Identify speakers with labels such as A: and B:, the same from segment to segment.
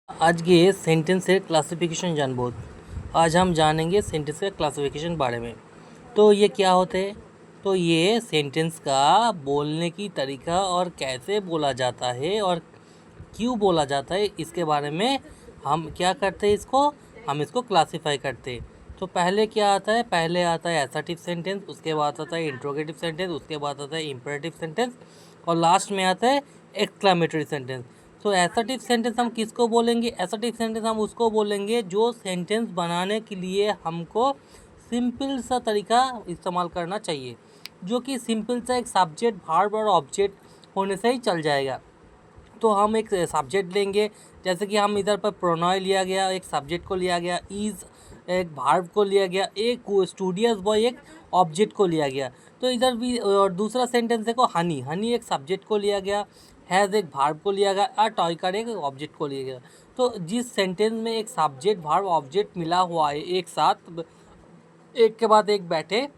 A: आज के सेंटेंसेर क्लासिफिकेशन जानबो। आज हम जानेंगे सेंटेंस का क्लासिफिकेशन बारे में। तो ये क्या होते हैं? तो ये सेंटेंस का बोलने की तरीका और कैसे बोला जाता है और क्यों बोला जाता है, इसके बारे में हम क्या करते हैं, हम इसको क्लासिफाई करते हैं। तो पहले क्या आता है? पहले आता है असर्टिव सेंटेंस, उसके बाद आता है इंट्रोगेटिव सेंटेंस, उसके बाद आता है इंपेरेटिव सेंटेंस और लास्ट में आता है एक्सक्लेमेटरी सेंटेंस। तो असर्टिव सेंटेंस हम किसको बोलेंगे? असर्टिव सेंटेंस हम उसको बोलेंगे जो सेंटेंस बनाने के लिए हमको सिंपल सा तरीका इस्तेमाल करना चाहिए, जो कि सिंपल सा एक सब्जेक्ट, वर्ब और ऑब्जेक्ट होने से ही चल जाएगा। तो हम एक सब्जेक्ट लेंगे, जैसे कि हम इधर पर प्रोनाउन लिया गया, एक सब्जेक्ट को लिया गया, इज़ एक वर्ब को लिया गया, एक स्टूडियस बॉय एक ऑब्जेक्ट को लिया गया। तो इधर भी और दूसरा सेंटेंस देखो, हनी, हनी एक सब्जेक्ट को लिया गया, हैज़ एक वर्ब को लिया गया और टॉयकर एक ऑब्जेक्ट को लिया गया। तो जिस सेंटेंस में एक सब्जेक्ट, वर्ब, ऑब्जेक्ट मिला हुआ है एक साथ, एक के बाद एक बैठे,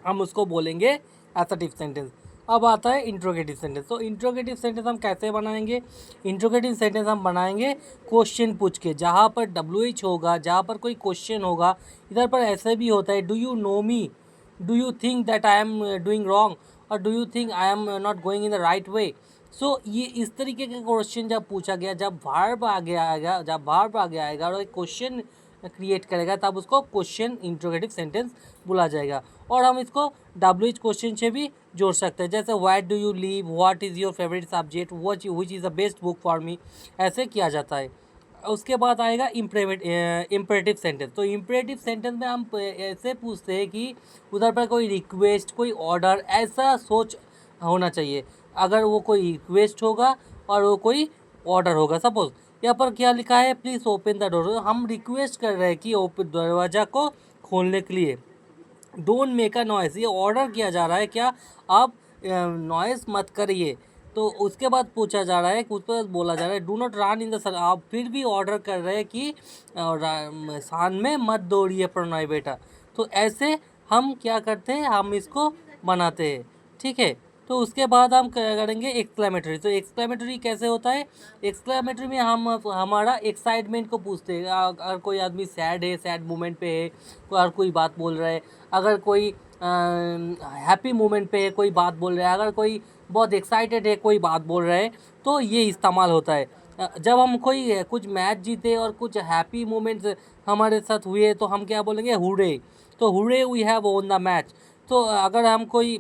A: हम उसको बोलेंगे असर्टिव सेंटेंस। अब आता है इंट्रोगेटिव सेंटेंस। तो इंट्रोगेटिव सेंटेंस हम कैसे बनाएंगे? इंट्रोगेटिव सेंटेंस हम बनाएंगे क्वेश्चन पूछ के, जहाँ पर WH होगा, जहाँ पर कोई क्वेश्चन होगा। इधर पर ऐसे भी होता है, do you know me, do you think that I am doing wrong और do you think I am not going in the right way. So ये इस तरीके के क्वेश्चन जब पूछा गया, जब वर्ब आगे आएगा, और एक क्वेश्चन क्रिएट करेगा, तब उसको क्वेश्चन इंट्रोगेटिव सेंटेंस बोला जाएगा। और हम इसको WH क्वेश्चन से भी जोड़ सकते हैं, जैसे what do you live, what is your favourite subject, which is the best book for me, ऐसे किया जाता है। उसके बाद आएगा इम्परेटिव सेंटेंस। तो इम्परेटिव सेंटेंस में हम ऐसे पूछते हैं कि उधर पर कोई रिक्वेस्ट, कोई ऑर्डर, ऐसा सोच होना चाहिए। अगर वो कोई रिक्वेस्ट होगा और वो कोई ऑर्डर होगा, सपोज यहाँ पर क्या लिखा है, प्लीज़ ओपन द डोर, हम रिक्वेस्ट कर रहे हैं कि ओपन दरवाज़ा को खोलने के लिए। डोंट मेक अ नॉइस, ये ऑर्डर किया जा रहा है, क्या आप नॉइस मत करिए। तो उसके बाद पूछा जा रहा है, उस पर बोला जा रहा है do not run in the sun, आप फिर भी ऑर्डर कर रहे हैं कि सान में मत दौड़िए प्रणय बेटा। तो ऐसे हम क्या करते हैं, हम इसको बनाते हैं, ठीक है। तो उसके बाद हम क्या करेंगे, एक्सक्लेमेटरी। तो एक्सक्लेमेटरी कैसे होता है? एक्सक्लेमेटरी में हम हमारा एक्साइटमेंट को पूछते हैं। अगर कोई आदमी सैड है, सैड मोमेंट पे है, और कोई बात बोल रहा है, अगर कोई हैप्पी मोमेंट पे है, कोई बात बोल रहा है, अगर कोई बहुत एक्साइटेड है, कोई बात बोल रहा है, तो ये इस्तेमाल होता है। जब हम कोई कुछ मैच जीते और कुछ हैप्पी मोमेंट्स हमारे साथ हुए, तो हम क्या बोलेंगे, हुरे। तो hurray we have won the match. तो अगर हम कोई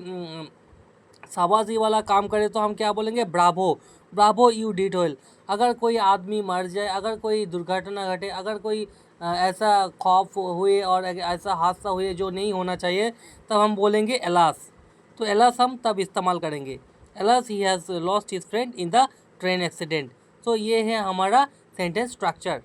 A: शाबाशी वाला काम करें, तो हम क्या बोलेंगे, Bravo, Bravo you did well. अगर कोई आदमी मर जाए, अगर कोई दुर्घटना घटे, अगर कोई ऐसा खौफ हुए और ऐसा हादसा हुए जो नहीं होना चाहिए, तब हम बोलेंगे एलास। तो एलास हम तब इस्तेमाल करेंगे, alas he has lost his friend in the train accident. तो ये है हमारा सेंटेंस स्ट्रक्चर।